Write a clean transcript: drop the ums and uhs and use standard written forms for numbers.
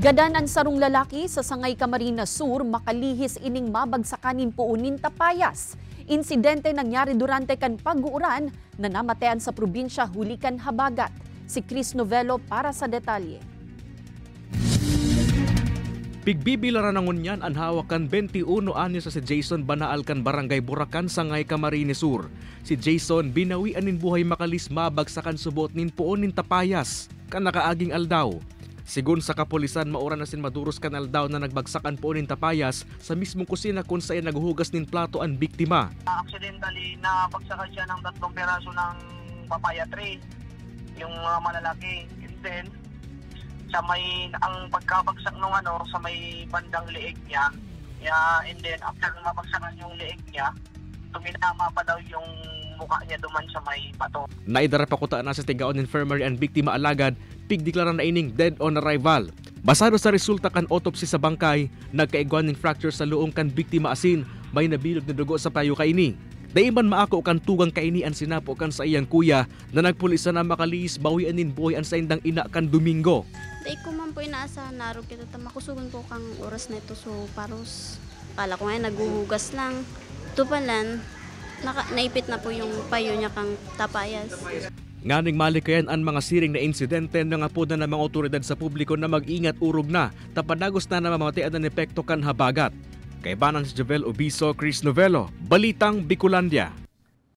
Gadan ang sarong lalaki sa Sangay Camarines Sur makalihis ining mabagsakanin puunin tapayas. Insidente nangyari durante kan pag-uuran na namatean sa probinsya Hulican, Habagat. Si Chris Novelo para sa detalye. Pigbibilaran ng unyan ang hawakan 21 anyo sa si Jason Banaal kan Barangay Buracan, Sangay Camarines Sur. Si Jason binawian nin buhay makalis mabagsakan subot nin puon nin tapayas kan nakaaging aldaw. Sigun sa kapulisan, maura na sin maduros kan aldaw na nagbagsakan puon nin tapayas sa mismong kusina kung saan naghuhugas nin plato ang biktima. Accidentally nabagsakan siya ng 3 peraso ng papaya tree, yung malalaki. And then sa may ang pagkabagsak nung sa may bandang leeg niya, and then after mabagsakan yung leeg niya, tuminama pa daw yung mukha niya duman sa may bato. Naidara pa kuta na sa Tigaon Infirmary ang biktima alagad, pigdeklara na ining dead on arrival. Basado sa resulta kan autopsy sa bangkay, nagkaigwan ng fracture sa luong kan biktima asin may nabilog na dugo sa payo kaini. Daiman maako kan tugang kaini ang sinapo kan sa iyang kuya na nagpulisa na makaliis bawian nin buhay ang sa indang ina kan Domingo. Dahil ko man po inaasa, narog kita makusugon ko kang oras na ito so paros. Kala ko ngayon naghuhugas lang. Tupalan, naipit na po yung payo niya kang tapayas. Nganing malikayan ang mga siring na insidente ng apo na ng mga otoridad sa publiko na mag-ingat urog na tapadagos na namamatian ng epekto kan Habagat. Kay Banan si Javel Obiso, Chris Novelo, Balitang Bicolandia.